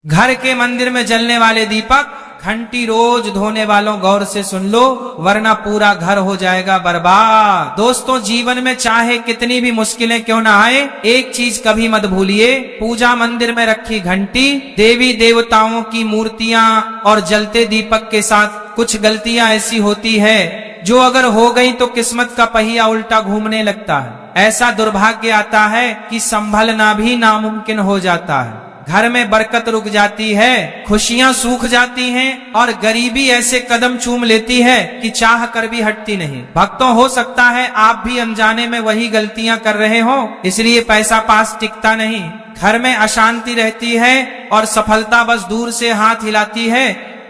घर के मंदिर में जलने वाले दीपक, घंटी रोज धोने वालों गौर से सुन लो, वरना पूरा घर हो जाएगा बर्बाद। दोस्तों, जीवन में चाहे कितनी भी मुश्किलें क्यों ना आए, एक चीज कभी मत भूलिए, पूजा मंदिर में रखी घंटी, देवी देवताओं की मूर्तियां और जलते दीपक के साथ कुछ गलतियां ऐसी होती है जो अगर हो गई तो किस्मत का पहिया उल्टा घूमने लगता है। ऐसा दुर्भाग्य आता है कि संभलना भी नामुमकिन हो जाता है। घर में बरकत रुक जाती है, खुशियां सूख जाती हैं और गरीबी ऐसे कदम चूम लेती है कि चाह कर भी हटती नहीं। भक्तों, हो सकता है आप भी अनजाने में वही गलतियां कर रहे हो, इसलिए पैसा पास टिकता नहीं, घर में अशांति रहती है और सफलता बस दूर से हाथ हिलाती है।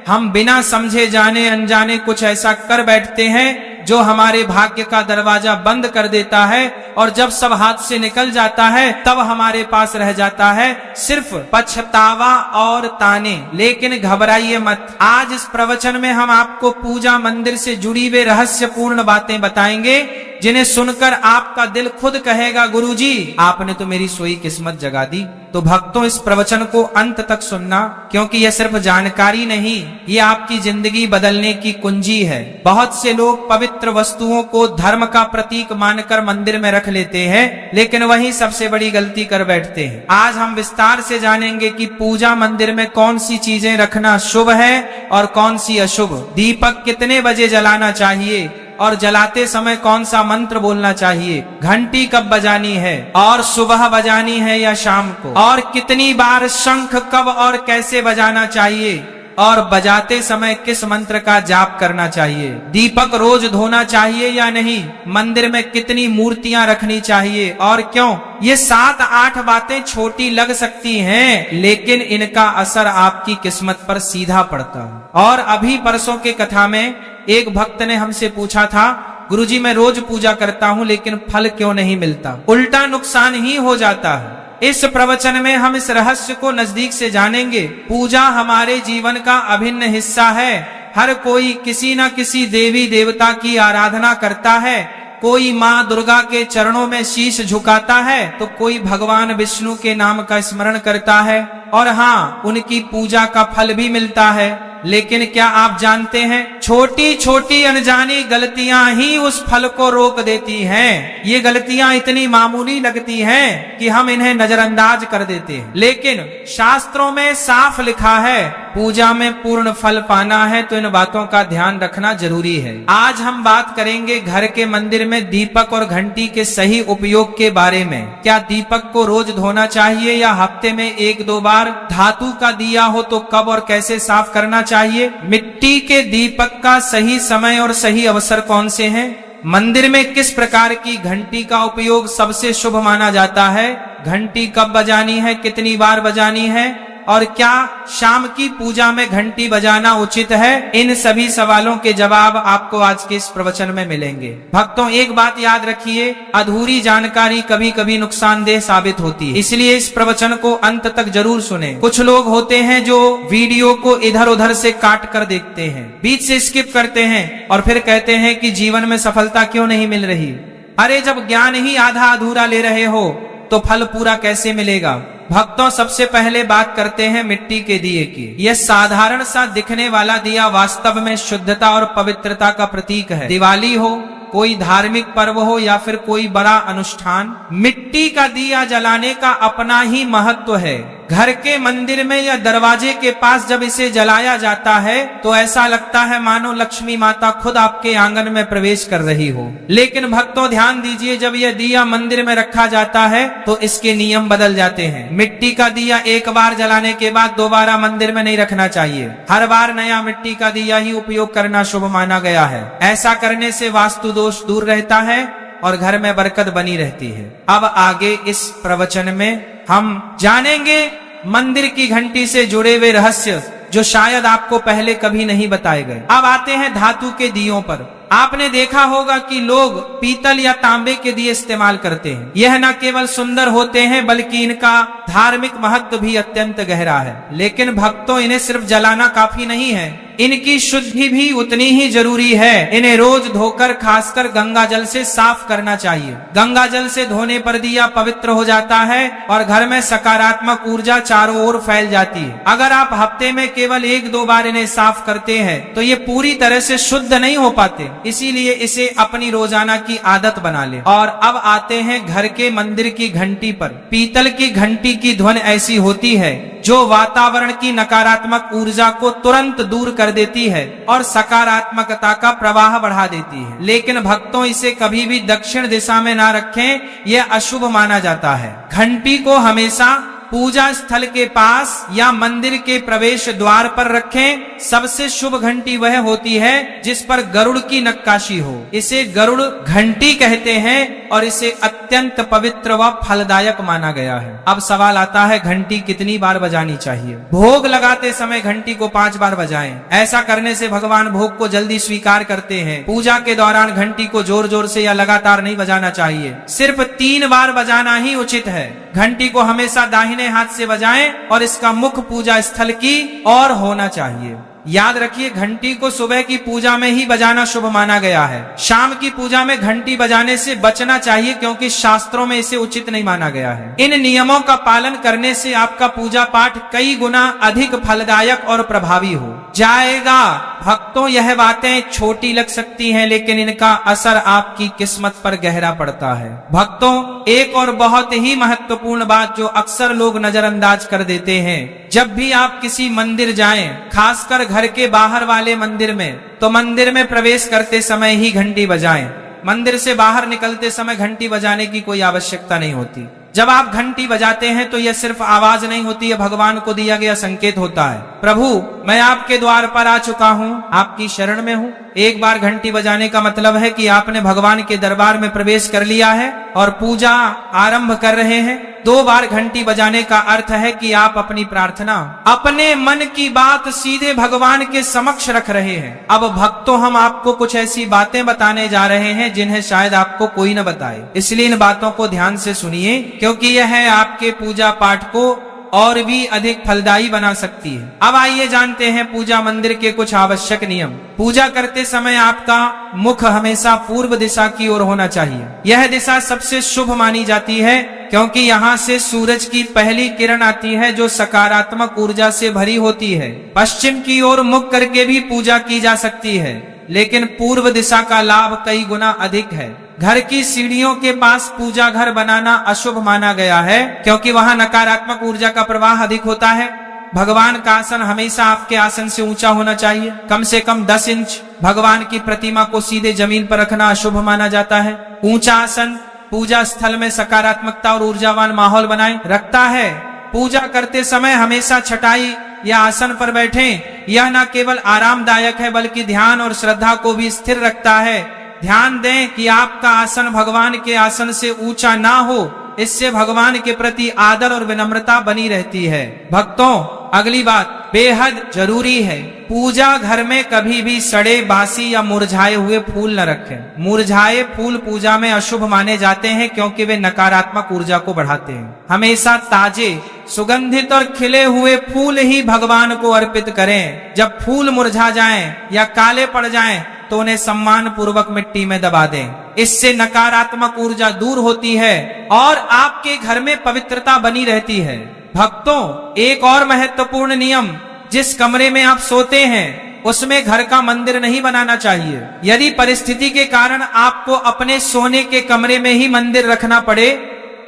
हम बिना समझे जाने अनजाने कुछ ऐसा कर बैठते हैं जो हमारे भाग्य का दरवाजा बंद कर देता है, और जब सब हाथ से निकल जाता है तब हमारे पास रह जाता है सिर्फ पछतावा और ताने। लेकिन घबराइए मत, आज इस प्रवचन में हम आपको पूजा मंदिर से जुड़ी हुई रहस्यपूर्ण बातें बताएंगे जिन्हें सुनकर आपका दिल खुद कहेगा, गुरुजी आपने तो मेरी सोई किस्मत जगा दी। तो भक्तों, इस प्रवचन को अंत तक सुनना, क्योंकि यह सिर्फ जानकारी नहीं, ये आपकी जिंदगी बदलने की कुंजी है। बहुत से लोग पवित्र वस्तुओं को धर्म का प्रतीक मानकर मंदिर में रख लेते हैं, लेकिन वही सबसे बड़ी गलती कर बैठते हैं। आज हम विस्तार से जानेंगे कि पूजा मंदिर में कौन सी चीजें रखना शुभ है और कौन सी अशुभ, दीपक कितने बजे जलाना चाहिए और जलाते समय कौन सा मंत्र बोलना चाहिए, घंटी कब बजानी है और सुबह बजानी है या शाम को, और कितनी बार शंख कब और कैसे बजाना चाहिए, और बजाते समय किस मंत्र का जाप करना चाहिए, दीपक रोज धोना चाहिए या नहीं, मंदिर में कितनी मूर्तियां रखनी चाहिए और क्यों। ये 7-8 बातें छोटी लग सकती हैं, लेकिन इनका असर आपकी किस्मत पर सीधा पड़ता है। और अभी परसों के कथा में एक भक्त ने हमसे पूछा था, गुरुजी मैं रोज पूजा करता हूँ लेकिन फल क्यों नहीं मिलता, उल्टा नुकसान ही हो जाता है। इस प्रवचन में हम इस रहस्य को नजदीक से जानेंगे। पूजा हमारे जीवन का अभिन्न हिस्सा है। हर कोई किसी न किसी देवी देवता की आराधना करता है, कोई माँ दुर्गा के चरणों में शीश झुकाता है तो कोई भगवान विष्णु के नाम का स्मरण करता है, और हाँ, उनकी पूजा का फल भी मिलता है। लेकिन क्या आप जानते हैं, छोटी छोटी अनजानी गलतियां ही उस फल को रोक देती हैं। ये गलतियां इतनी मामूली लगती हैं कि हम इन्हें नजरअंदाज कर देते हैं, लेकिन शास्त्रों में साफ लिखा है पूजा में पूर्ण फल पाना है तो इन बातों का ध्यान रखना जरूरी है। आज हम बात करेंगे घर के मंदिर में दीपक और घंटी के सही उपयोग के बारे में। क्या दीपक को रोज धोना चाहिए या हफ्ते में 1-2 बार? धातु का दिया हो तो कब और कैसे साफ करना चाहिए? मिट्टी के दीपक का सही समय और सही अवसर कौन से हैं? मंदिर में किस प्रकार की घंटी का उपयोग सबसे शुभ माना जाता है? घंटी कब बजानी है, कितनी बार बजानी है, और क्या शाम की पूजा में घंटी बजाना उचित है? इन सभी सवालों के जवाब आपको आज के इस प्रवचन में मिलेंगे। भक्तों, एक बात याद रखिए, अधूरी जानकारी कभी कभी नुकसानदेह साबित होती है, इसलिए इस प्रवचन को अंत तक जरूर सुने। कुछ लोग होते हैं जो वीडियो को इधर उधर से काट कर देखते हैं, बीच से स्किप करते हैं और फिर कहते हैं कि जीवन में सफलता क्यों नहीं मिल रही। अरे, जब ज्ञान ही आधा अधूरा ले रहे हो तो फल पूरा कैसे मिलेगा? भक्तों, सबसे पहले बात करते हैं मिट्टी के दिए की। यह साधारण सा दिखने वाला दिया वास्तव में शुद्धता और पवित्रता का प्रतीक है। दिवाली हो, कोई धार्मिक पर्व हो या फिर कोई बड़ा अनुष्ठान, मिट्टी का दिया जलाने का अपना ही महत्व है। घर के मंदिर में या दरवाजे के पास जब इसे जलाया जाता है तो ऐसा लगता है मानो लक्ष्मी माता खुद आपके आंगन में प्रवेश कर रही हो। लेकिन भक्तों ध्यान दीजिए, जब यह दिया मंदिर में रखा जाता है तो इसके नियम बदल जाते हैं। मिट्टी का दिया एक बार जलाने के बाद दोबारा मंदिर में नहीं रखना चाहिए। हर बार नया मिट्टी का दिया ही उपयोग करना शुभ माना गया है। ऐसा करने से वास्तु दोष दूर रहता है और घर में बरकत बनी रहती है। अब आगे इस प्रवचन में हम जानेंगे मंदिर की घंटी से जुड़े हुए रहस्य जो शायद आपको पहले कभी नहीं बताए गए। अब आते हैं धातु के दियों पर। आपने देखा होगा कि लोग पीतल या तांबे के दिए इस्तेमाल करते हैं। यह न केवल सुंदर होते हैं बल्कि इनका धार्मिक महत्व भी अत्यंत गहरा है। लेकिन भक्तों, इन्हें सिर्फ जलाना काफी नहीं है, इनकी शुद्धि भी उतनी ही जरूरी है। इन्हें रोज धोकर खासकर गंगा जल से साफ करना चाहिए। गंगा जल से धोने पर दिया पवित्र हो जाता है और घर में सकारात्मक ऊर्जा चारों ओर फैल जाती है। अगर आप हफ्ते में केवल 1-2 बार इन्हें साफ करते हैं तो ये पूरी तरह से शुद्ध नहीं हो पाते, इसीलिए इसे अपनी रोजाना की आदत बना ले। और अब आते हैं घर के मंदिर की घंटी पर। पीतल की घंटी की ध्वनि ऐसी होती है जो वातावरण की नकारात्मक ऊर्जा को तुरंत दूर कर देती है और सकारात्मकता का प्रवाह बढ़ा देती है। लेकिन भक्तों, इसे कभी भी दक्षिण दिशा में ना रखें, यह अशुभ माना जाता है। घंटी को हमेशा पूजा स्थल के पास या मंदिर के प्रवेश द्वार पर रखें। सबसे शुभ घंटी वह होती है जिस पर गरुड़ की नक्काशी हो। इसे गरुड़ घंटी कहते हैं और इसे अत्यंत पवित्र व फलदायक माना गया है। अब सवाल आता है, घंटी कितनी बार बजानी चाहिए? भोग लगाते समय घंटी को 5 बार बजाएं। ऐसा करने से भगवान भोग को जल्दी स्वीकार करते हैं। पूजा के दौरान घंटी को जोर जोर से या लगातार नहीं बजाना चाहिए, सिर्फ 3 बार बजाना ही उचित है। घंटी को हमेशा दाहिने हाथ से बजाएं और इसका मुख पूजा स्थल की ओर होना चाहिए। याद रखिए, घंटी को सुबह की पूजा में ही बजाना शुभ माना गया है। शाम की पूजा में घंटी बजाने से बचना चाहिए क्योंकि शास्त्रों में इसे उचित नहीं माना गया है। इन नियमों का पालन करने से आपका पूजा पाठ कई गुना अधिक फलदायक और प्रभावी हो जाएगा। भक्तों, यह बातें छोटी लग सकती हैं, लेकिन इनका असर आपकी किस्मत पर गहरा पड़ता है। भक्तों, एक और बहुत ही महत्वपूर्ण बात जो अक्सर लोग नजरअंदाज कर देते हैं, जब भी आप किसी मंदिर जाएं, खासकर घर के बाहर वाले मंदिर में, तो मंदिर में प्रवेश करते समय ही घंटी बजाएं। मंदिर से बाहर निकलते समय घंटी बजाने की कोई आवश्यकता नहीं होती। जब आप घंटी बजाते हैं तो यह सिर्फ आवाज नहीं होती, यह भगवान को दिया गया संकेत होता है। प्रभु, मैं आपके द्वार पर आ चुका हूँ, आपकी शरण में हूँ। एक बार घंटी बजाने का मतलब है कि आपने भगवान के दरबार में प्रवेश कर लिया है और पूजा आरंभ कर रहे हैं। 2 बार घंटी बजाने का अर्थ है कि आप अपनी प्रार्थना, अपने मन की बात सीधे भगवान के समक्ष रख रहे हैं। अब भक्तों, हम आपको कुछ ऐसी बातें बताने जा रहे हैं जिन्हें शायद आपको कोई न बताए, इसलिए इन बातों को ध्यान से सुनिए क्योंकि यह आपके पूजा पाठ को और भी अधिक फलदायी बना सकती है। अब आइए जानते हैं पूजा मंदिर के कुछ आवश्यक नियम। पूजा करते समय आपका मुख हमेशा पूर्व दिशा की ओर होना चाहिए। यह दिशा सबसे शुभ मानी जाती है क्योंकि यहाँ से सूरज की पहली किरण आती है जो सकारात्मक ऊर्जा से भरी होती है। पश्चिम की ओर मुख करके भी पूजा की जा सकती है, लेकिन पूर्व दिशा का लाभ कई गुना अधिक है। घर की सीढ़ियों के पास पूजा घर बनाना अशुभ माना गया है क्योंकि वहां नकारात्मक ऊर्जा का प्रवाह अधिक होता है। भगवान का आसन हमेशा आपके आसन से ऊंचा होना चाहिए, कम से कम 10 इंच। भगवान की प्रतिमा को सीधे जमीन पर रखना अशुभ माना जाता है। ऊंचा आसन पूजा स्थल में सकारात्मकता और ऊर्जावान माहौल बनाए रखता है। पूजा करते समय हमेशा चटाई या आसन पर बैठें। यह न केवल आरामदायक है बल्कि ध्यान और श्रद्धा को भी स्थिर रखता है। ध्यान दें कि आपका आसन भगवान के आसन से ऊंचा ना हो, इससे भगवान के प्रति आदर और विनम्रता बनी रहती है। भक्तों, अगली बात बेहद जरूरी है, पूजा घर में कभी भी सड़े, बासी या मुरझाए हुए फूल न रखें। मुरझाए फूल पूजा में अशुभ माने जाते हैं क्योंकि वे नकारात्मक ऊर्जा को बढ़ाते हैं। हमेशा ताजे, सुगंधित और खिले हुए फूल ही भगवान को अर्पित करें। जब फूल मुरझा जाएं या काले पड़ जाएं तो उन्हें सम्मान पूर्वक मिट्टी में दबा दें। इससे नकारात्मक ऊर्जा दूर होती है और आपके घर में पवित्रता बनी रहती है। भक्तों, एक और महत्वपूर्ण नियम, जिस कमरे में आप सोते हैं उसमें घर का मंदिर नहीं बनाना चाहिए। यदि परिस्थिति के कारण आपको अपने सोने के कमरे में ही मंदिर रखना पड़े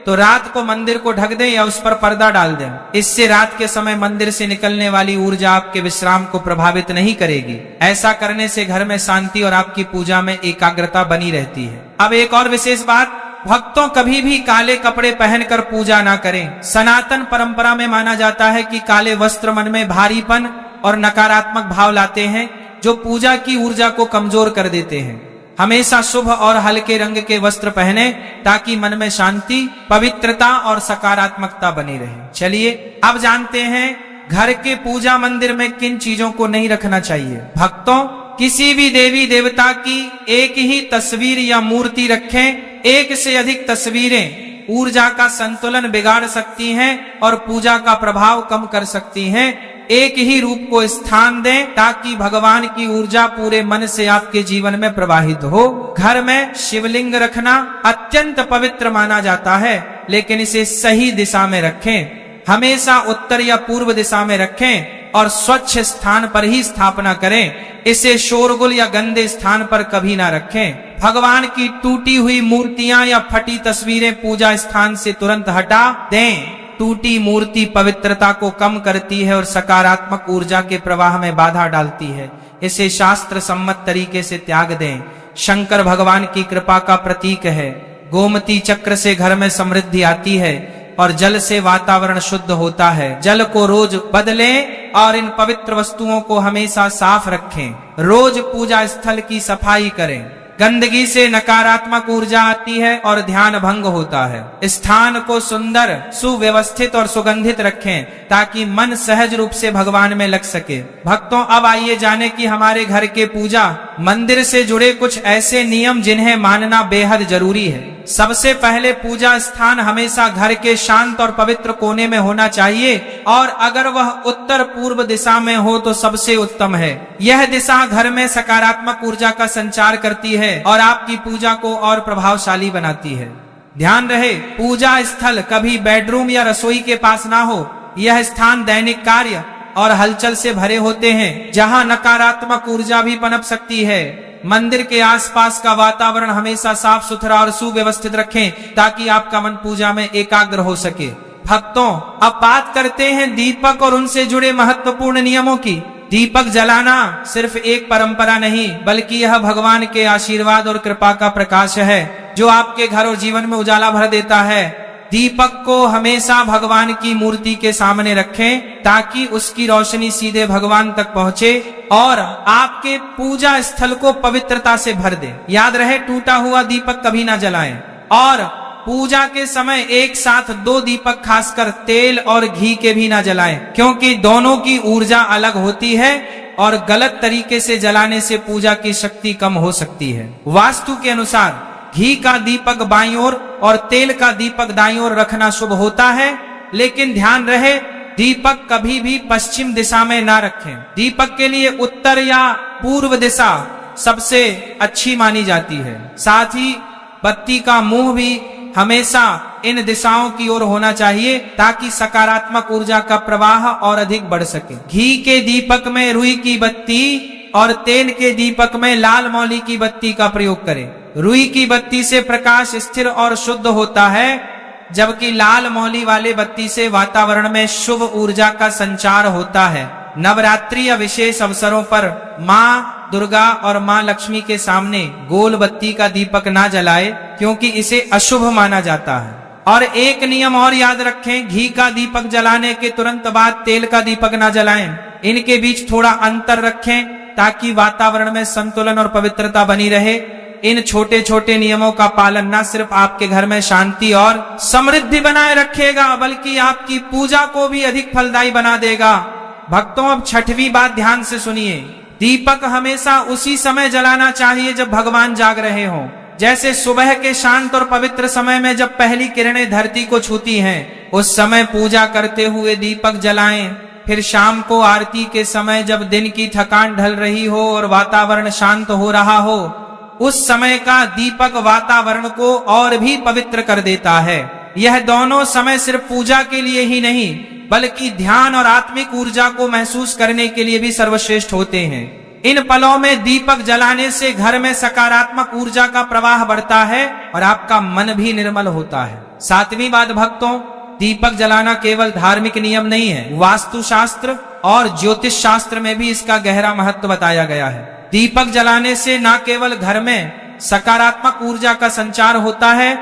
तो रात को मंदिर को ढक दें या उस पर पर्दा डाल दें। इससे रात के समय मंदिर से निकलने वाली ऊर्जा आपके विश्राम को प्रभावित नहीं करेगी। ऐसा करने से घर में शांति और आपकी पूजा में एकाग्रता बनी रहती है। अब एक और विशेष बात, भक्तों कभी भी काले कपड़े पहनकर पूजा ना करें। सनातन परंपरा में माना जाता है कि काले वस्त्र मन में भारीपन और नकारात्मक भाव लाते हैं जो पूजा की ऊर्जा को कमजोर कर देते हैं। हमेशा शुभ और हल्के रंग के वस्त्र पहने ताकि मन में शांति, पवित्रता और सकारात्मकता बनी रहे। चलिए अब जानते हैं घर के पूजा मंदिर में किन चीजों को नहीं रखना चाहिए। भक्तों, किसी भी देवी देवता की एक ही तस्वीर या मूर्ति रखें। एक से अधिक तस्वीरें ऊर्जा का संतुलन बिगाड़ सकती हैं और पूजा का प्रभाव कम कर सकती हैं। एक ही रूप को स्थान दें ताकि भगवान की ऊर्जा पूरे मन से आपके जीवन में प्रवाहित हो। घर में शिवलिंग रखना अत्यंत पवित्र माना जाता है, लेकिन इसे सही दिशा में रखें। हमेशा उत्तर या पूर्व दिशा में रखें और स्वच्छ स्थान पर ही स्थापना करें। इसे शोरगुल या गंदे स्थान पर कभी ना रखें। भगवान की टूटी हुई मूर्तियां या फटी तस्वीरें पूजा स्थान से तुरंत हटा दें। टूटी मूर्ति पवित्रता को कम करती है और सकारात्मक ऊर्जा के प्रवाह में बाधा डालती है। इसे शास्त्र सम्मत तरीके से त्याग दें। शंकर भगवान की कृपा का प्रतीक है। गोमती चक्र से घर में समृद्धि आती है और जल से वातावरण शुद्ध होता है। जल को रोज बदलें और इन पवित्र वस्तुओं को हमेशा साफ रखें। रोज पूजा स्थल की सफाई करें। गंदगी से नकारात्मक ऊर्जा आती है और ध्यान भंग होता है। स्थान को सुंदर, सुव्यवस्थित और सुगंधित रखें ताकि मन सहज रूप से भगवान में लग सके। भक्तों, अब आइए जाने कि हमारे घर के पूजा मंदिर से जुड़े कुछ ऐसे नियम जिन्हें मानना बेहद जरूरी है। सबसे पहले, पूजा स्थान हमेशा घर के शांत और पवित्र कोने में होना चाहिए और अगर वह उत्तर पूर्व दिशा में हो तो सबसे उत्तम है। यह दिशा घर में सकारात्मक ऊर्जा का संचार करती है और आपकी पूजा को और प्रभावशाली बनाती है। ध्यान रहे, पूजा स्थल कभी बेडरूम या रसोई के पास ना हो। यह स्थान दैनिक कार्य और हलचल से भरे होते हैं, जहां नकारात्मक ऊर्जा भी पनप सकती है। मंदिर के आसपास का वातावरण हमेशा साफ सुथरा और सुव्यवस्थित रखें ताकि आपका मन पूजा में एकाग्र हो सके। भक्तों, अब बात करते हैं दीपक और उनसे जुड़े महत्वपूर्ण नियमों की। दीपक जलाना सिर्फ एक परंपरा नहीं, बल्कि यह भगवान के आशीर्वाद और कृपा का प्रकाश है जो आपके घर और जीवन में उजाला भर देता है। दीपक को हमेशा भगवान की मूर्ति के सामने रखें ताकि उसकी रोशनी सीधे भगवान तक पहुंचे और आपके पूजा स्थल को पवित्रता से भर दे। याद रहे, टूटा हुआ दीपक कभी ना जलाएं और पूजा के समय एक साथ 2 दीपक खासकर तेल और घी के भी ना जलाएं, क्योंकि दोनों की ऊर्जा अलग होती है और गलत तरीके से जलाने से पूजा की शक्ति कम हो सकती है। वास्तु के अनुसार घी का दीपक बाईं ओर और तेल का दीपक दाईं ओर रखना शुभ होता है, लेकिन ध्यान रहे, दीपक कभी भी पश्चिम दिशा में ना रखें। दीपक के लिए उत्तर या पूर्व दिशा सबसे अच्छी मानी जाती है। साथ ही बत्ती का मुंह भी हमेशा इन दिशाओं की ओर होना चाहिए ताकि सकारात्मक ऊर्जा का प्रवाह और अधिक बढ़ सके। घी के दीपक में रुई की बत्ती और तेल के दीपक में लाल मौली की बत्ती का प्रयोग करें। रुई की बत्ती से प्रकाश स्थिर और शुद्ध होता है, जबकि लाल मौली वाले बत्ती से वातावरण में शुभ ऊर्जा का संचार होता है। नवरात्रि या विशेष अवसरों पर माँ दुर्गा और माँ लक्ष्मी के सामने गोल बत्ती का दीपक ना जलाए, क्योंकि इसे अशुभ माना जाता है। और एक नियम और याद रखें, घी का दीपक जलाने के तुरंत बाद तेल का दीपक ना जलाएं। इनके बीच थोड़ा अंतर रखें ताकि वातावरण में संतुलन और पवित्रता बनी रहे। इन छोटे छोटे नियमों का पालन न सिर्फ आपके घर में शांति और समृद्धि बनाए रखेगा, बल्कि आपकी पूजा को भी अधिक फलदायी बना देगा। भक्तों, अब छठवीं बात ध्यान से सुनिए। दीपक हमेशा उसी समय जलाना चाहिए जब भगवान जाग रहे हों, जैसे सुबह के शांत और पवित्र समय में जब पहली किरणें धरती को छूती हैं, उस समय पूजा करते हुए दीपक जलाएं। फिर शाम को आरती के समय जब दिन की थकान ढल रही हो और वातावरण शांत हो रहा हो, उस समय का दीपक वातावरण को और भी पवित्र कर देता है। यह दोनों समय सिर्फ पूजा के लिए ही नहीं, बल्कि ध्यान और आत्मिक ऊर्जा को महसूस करने के लिए भी सर्वश्रेष्ठ होते हैं। इन पलों में दीपक जलाने से घर में सकारात्मक ऊर्जा का प्रवाह बढ़ता है और आपका मन भी निर्मल होता है। सातवीं बात भक्तों, दीपक जलाना केवल धार्मिक नियम नहीं है, वास्तु शास्त्र और ज्योतिष शास्त्र में भी इसका गहरा महत्व बताया गया है। दीपक जलाने से न केवल घर में सकारात्मक ऊर्जा का संचार होता है,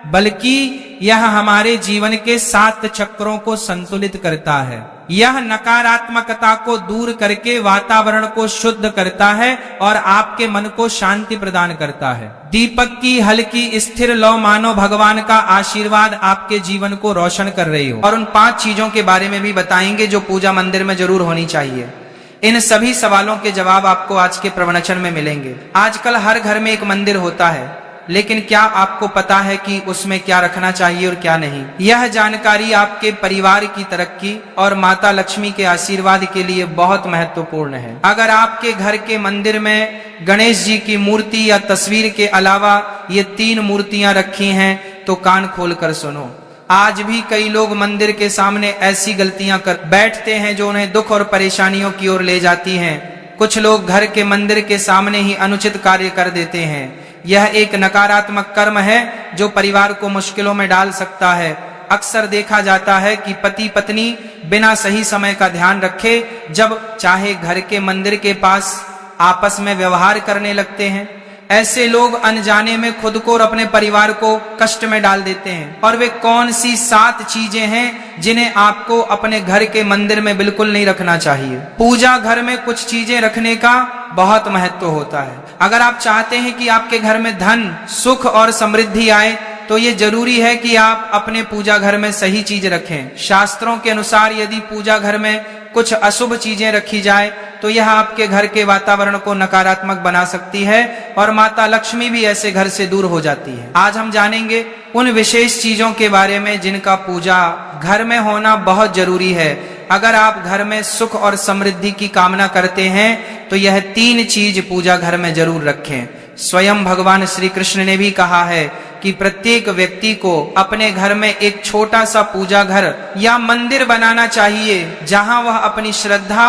बल्कि यह हमारे जीवन के 7 चक्रों को संतुलित करता है। यह नकारात्मकता को दूर करके वातावरण को शुद्ध करता है और आपके मन को शांति प्रदान करता है। दीपक की हल्की स्थिर लौ मानो भगवान का आशीर्वाद आपके जीवन को रोशन कर रही हो। और उन 5 चीजों के बारे में भी बताएंगे जो पूजा मंदिर में जरूर होनी चाहिए। इन सभी सवालों के जवाब आपको आज के प्रवचन में मिलेंगे। आजकल हर घर में एक मंदिर होता है, लेकिन क्या आपको पता है कि उसमें क्या रखना चाहिए और क्या नहीं? यह जानकारी आपके परिवार की तरक्की और माता लक्ष्मी के आशीर्वाद के लिए बहुत महत्वपूर्ण है। अगर आपके घर के मंदिर में गणेश जी की मूर्ति या तस्वीर के अलावा ये 3 मूर्तियां रखी हैं तो कान खोलकर सुनो। आज भी कई लोग मंदिर के सामने ऐसी गलतियां कर बैठते हैं जो उन्हें दुख और परेशानियों की ओर ले जाती हैं। कुछ लोग घर के मंदिर के सामने ही अनुचित कार्य कर देते हैं। यह एक नकारात्मक कर्म है जो परिवार को मुश्किलों में डाल सकता है। अक्सर देखा जाता है कि पति पत्नी बिना सही समय का ध्यान रखे जब चाहे घर के मंदिर के पास आपस में व्यवहार करने लगते हैं। ऐसे लोग अनजाने में खुद को और अपने परिवार को कष्ट में डाल देते हैं। और वे कौन सी 7 चीजें हैं जिन्हें आपको अपने घर के मंदिर में बिल्कुल नहीं रखना चाहिए? पूजा घर में कुछ चीजें रखने का बहुत महत्व होता है। अगर आप चाहते हैं कि आपके घर में धन, सुख और समृद्धि आए तो ये जरूरी है कि आप अपने पूजा घर में सही चीज रखें। शास्त्रों के अनुसार यदि पूजा घर में कुछ अशुभ चीजें रखी जाए तो यह आपके घर के वातावरण को नकारात्मक बना सकती है और माता लक्ष्मी भी ऐसे घर से दूर हो जाती है। आज हम जानेंगे उन विशेष चीजों के बारे में जिनका पूजा घर में होना बहुत जरूरी है। अगर आप घर में सुख और समृद्धि की कामना करते हैं तो यह 3 चीज पूजा घर में जरूर रखें। स्वयं भगवान श्री कृष्ण ने भी कहा है कि प्रत्येक व्यक्ति को अपने घर में एक छोटा सा पूजा घर या मंदिर बनाना चाहिए जहां वह अपनी श्रद्धा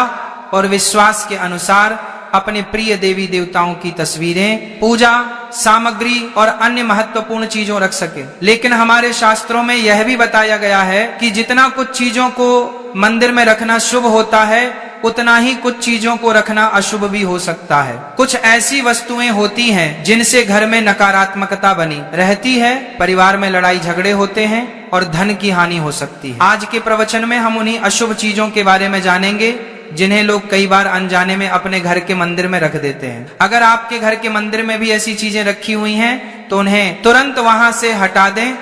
और विश्वास के अनुसार अपने प्रिय देवी देवताओं की तस्वीरें, पूजा सामग्री और अन्य महत्वपूर्ण चीजों रख सके। लेकिन हमारे शास्त्रों में यह भी बताया गया है कि जितना कुछ चीजों को मंदिर में रखना शुभ होता है उतना ही कुछ चीजों को रखना अशुभ भी हो सकता है। कुछ ऐसी वस्तुएं होती हैं जिनसे घर में नकारात्मकता बनी रहती है, परिवार में लड़ाई झगड़े होते हैं और धन की हानि हो सकती है। आज के प्रवचन में हम उन्हीं अशुभ चीजों के बारे में जानेंगे जिन्हें लोग कई बार अनजाने में अपने घर के मंदिर में रख देते हैं। अगर आपके घर के मंदिर में भी ऐसी चीजें रखी हुई हैं तो उन्हें तुरंत वहां से हटा दें